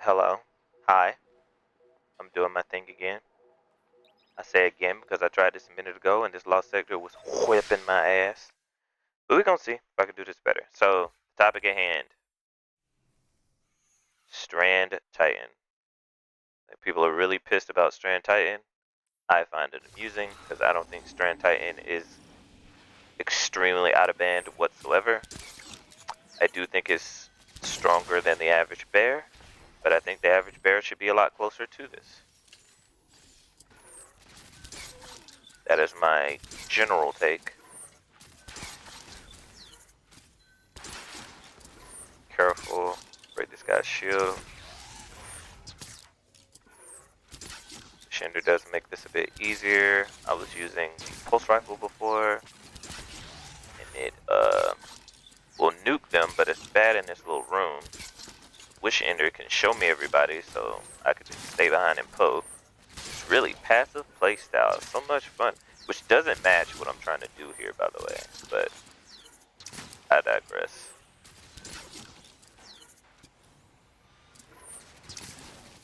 Hello. Hi. I'm doing my thing again. I say again because I tried this a minute ago and this lost sector was whipping my ass. But we're gonna see if I can do this better. So, topic at hand. Strand Titan. Like, people are really pissed about Strand Titan. I find it amusing because I don't think Strand Titan is extremely out of band whatsoever. I do think it's stronger than the average bear, but I think the average bear should be a lot closer to this. That is my general take. Careful, break this guy's shield. Shinder does make this a bit easier. I was using the pulse rifle before, and it will nuke them, but it's bad in this little room. Wish Ender can show me everybody so I could just stay behind and poke. It's really passive playstyle, so much fun, which doesn't match what I'm trying to do here, by the way, but I digress.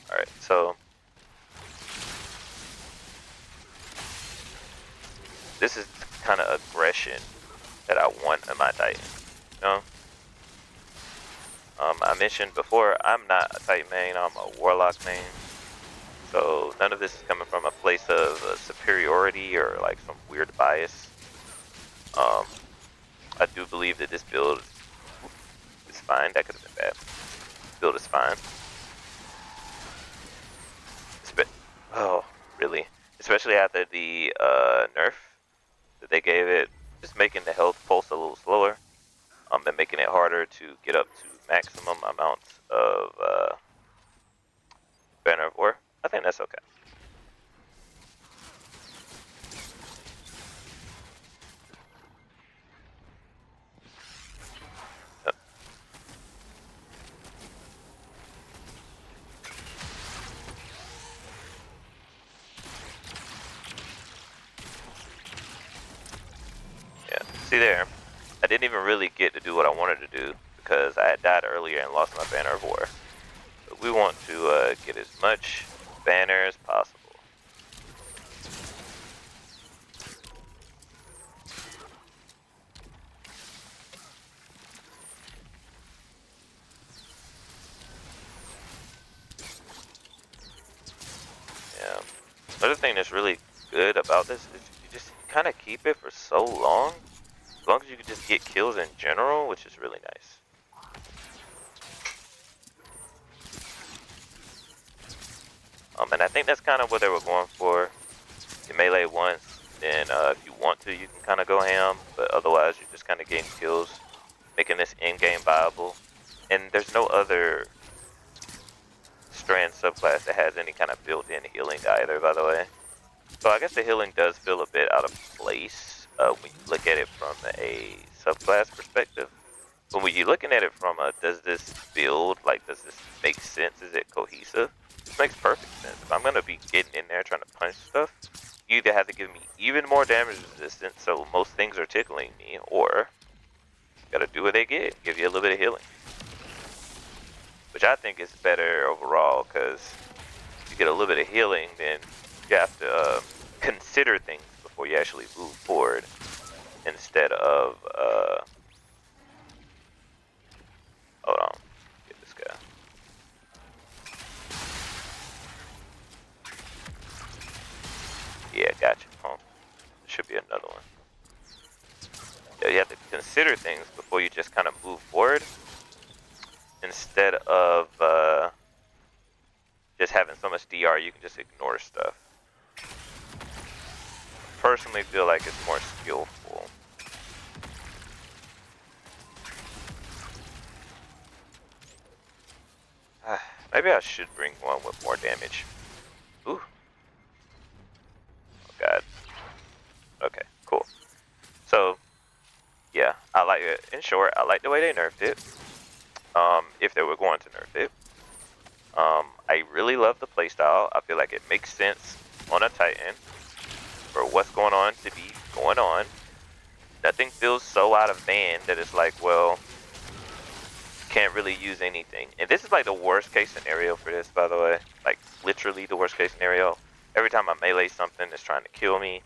Alright, so this is the kind of aggression that I want in my Titan, you know? I mentioned before, I'm not a Titan main, I'm a Warlock main. So none of this is coming from a place of superiority or like some weird bias. I do believe that this build is fine. That could have been bad. This build is fine. Oh, really? Especially after the nerf that they gave it, just making the health pulse a little slower, and making it harder to get up to maximum amounts of Banner of War. I think that's okay. Yep. Yeah, see there, I didn't even really get to do what I wanted to do because I had died earlier and lost my Banner of War. But we want to get as much banner as possible. Yeah. Another thing that's really good about this is you just kind of keep it for so long. As long as you can just get kills in general, which is really nice. And I think that's kind of what they were going for. You melee once, then if you want to, you can kind of go ham, but otherwise you're just kind of getting kills, making this in-game viable. And there's no other Strand subclass that has any kind of built-in healing either, by the way. So I guess the healing does feel a bit out of place when you look at it from a subclass perspective. But when you're looking at it from a, does this build, like, does this make sense? Is it cohesive? This makes perfect sense. If I'm going to be getting in there trying to punch stuff, you either have to give me even more damage resistance, so most things are tickling me, or you gotta do what they get, give you a little bit of healing. Which I think is better overall, because if you get a little bit of healing, then you have to consider things before you actually move forward, instead of, hold on, get this guy. Yeah, gotcha. Oh, there should be another one. Yeah, you have to consider things before you just kind of move forward, instead of just having so much DR, you can just ignore stuff. Personally feel like it's more skillful. Maybe I should bring one with more damage. Ooh. Oh god. Okay, cool. So, yeah, I like it. In short, I like the way they nerfed it. If they were going to nerf it. I really love the playstyle. I feel like it makes sense on a Titan for what's going on to be going on. Nothing feels so out of band that it's like, well, can't really use anything. And this is like the worst case scenario for this, by the way. Like literally the worst case scenario. Every time I melee something that's trying to kill me,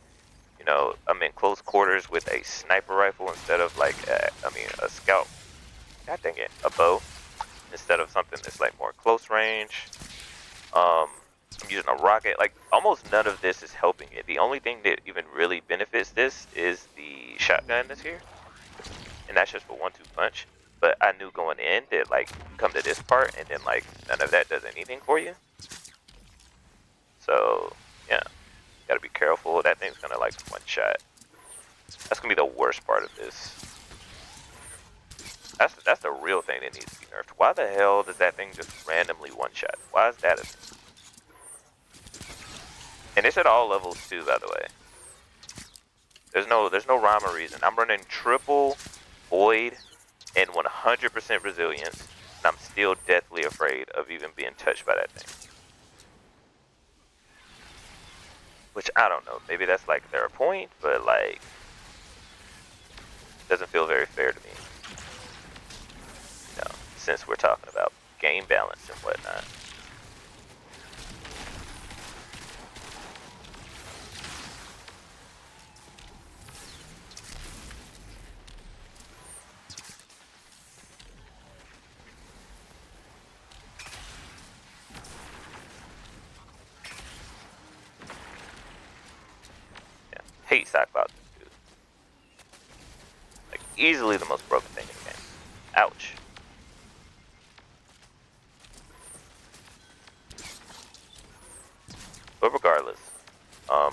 you know, I'm in close quarters with a sniper rifle instead of like, a scout. God dang it, a bow instead of something that's like more close range. I'm using a rocket. Like almost none of this is helping it. The only thing that even really benefits this is the shotgun that's here, and that's just for 1-2 punch. But I knew going in that like come to this part and then like none of that does anything for you. So yeah, gotta be careful. That thing's gonna like one shot. That's gonna be the worst part of this. That's the real thing that needs to be nerfed. Why the hell does that thing just randomly one shot? Why is that a thing? And it's at all levels too, by the way. There's no rhyme or reason. I'm running triple void and 100% resilience, and I'm still deathly afraid of even being touched by that thing. Which I don't know. Maybe that's like their point, but like doesn't feel very fair to me. You know, since we're talking about game balance and whatnot. Yeah, hate Cyclops, dude. Like easily the most broken thing in the game. Ouch. But regardless, I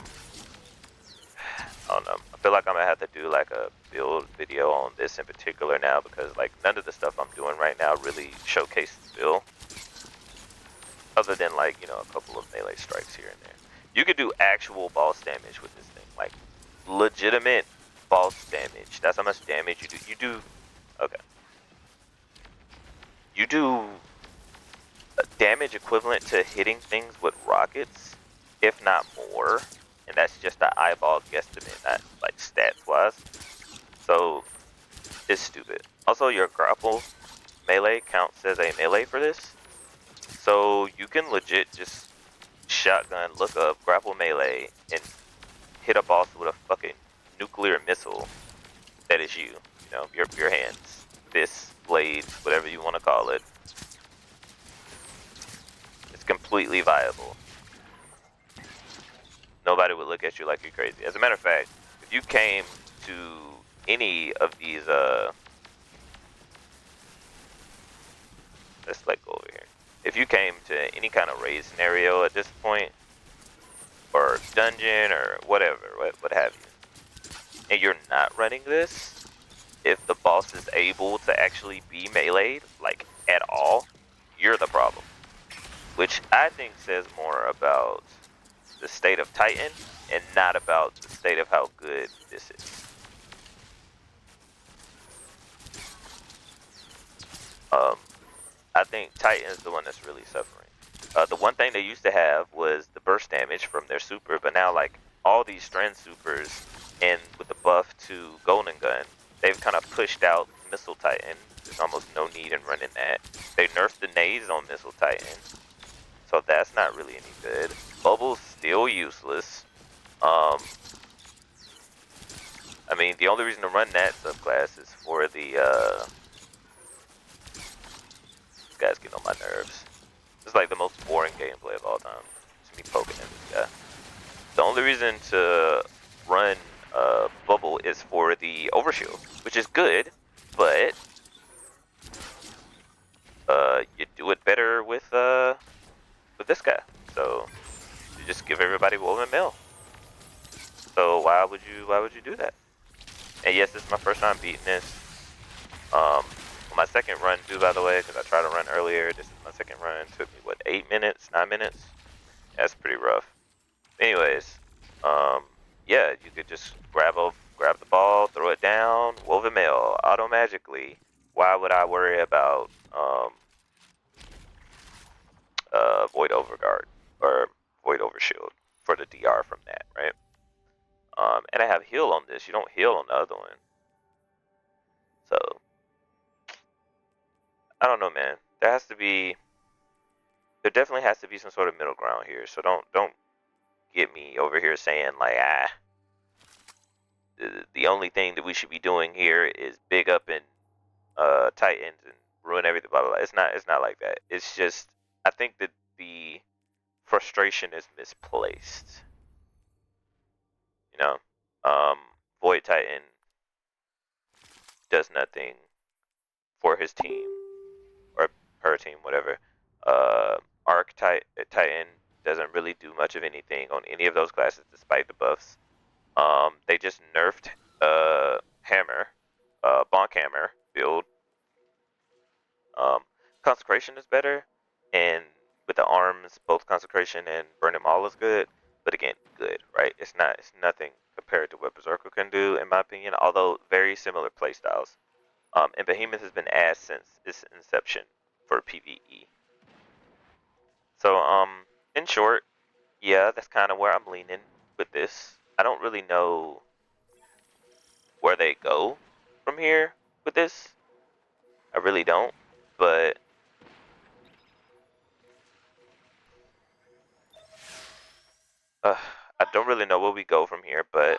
don't know. I feel like I'm gonna have to do like a build video on this in particular now because like none of the stuff I'm doing right now really showcases the build. Other than like, you know, a couple of melee strikes here and there. You could do actual boss damage with this thing. Like legitimate boss damage. That's how much damage you do. Okay. You do damage equivalent to hitting things with rockets, if not more. And that's just the eyeball guesstimate, not like stats wise. So it's stupid. Also, your grapple melee counts as a melee for this. So you can legit just shotgun, look up, grapple melee, and hit a boss with a fucking nuclear missile that is you. You know, your hands, fists, blades, whatever you want to call it. It's completely viable. Nobody would look at you like you're crazy. As a matter of fact, if you came to any of these, let's like go over here. If you came to any kind of raid scenario at this point, or dungeon, or whatever, what have you, and you're not running this, if the boss is able to actually be meleeed, like at all, you're the problem. Which I think says more about the state of Titan and not about the state of how good this is. I think Titan is the one that's really suffering. The one thing they used to have was the burst damage from their super, but now like all these Strand supers and with the buff to Golden Gun, they've kind of pushed out Missile Titan. There's almost no need in running that. They nerfed the nades on Missile Titan, so that's not really any good. Bubble's still useless. I mean, the only reason to run that subclass is for the, this guy's getting on my nerves. It's like the most boring gameplay of all time. It's me poking at this guy. The only reason to run Bubble is for the Overshield, which is good, but you do it better with this guy. So you just give everybody Woven Mail. So why would you do that? And yes, this is my first time beating this. My second run too, by the way, because I tried to run earlier. This is my second run. It took me what, 8 minutes, 9 minutes? That's pretty rough. Anyways, yeah, you could just grab the ball, throw it down, Woven Mail, auto magically. Why would I worry about Void Overguard or Void Overshield for the DR from that, right? And I have heal on this. You don't heal on the other one. So I don't know, man. There definitely has to be some sort of middle ground here. So don't get me over here saying like, the only thing that we should be doing here is big up and Titans and ruin everything. Blah blah blah. It's not like that. It's just I think that the frustration is misplaced. You know, um, Void Titan does nothing for his team or her team, whatever. Uh, Titan doesn't really do much of anything on any of those classes despite the buffs. They just nerfed Hammer, Bonk Hammer build. Um, Consecration is better, and with the arms, both Consecration and Burn Them All is good. But again, good, right? It's nothing compared to what Berserker can do, in my opinion. Although very similar playstyles. And Behemoth has been ass since its inception for PvE. So, in short, yeah, that's kind of where I'm leaning with this. I don't really know where they go from here with this. I really don't. But I don't really know where we go from here. But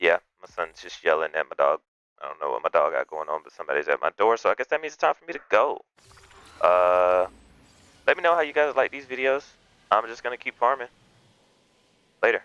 yeah, my son's just yelling at my dog. I don't know what my dog got going on, but somebody's at my door. So I guess that means it's time for me to go. Uh, Let me know how you guys like these videos. I'm just gonna keep farming. Later.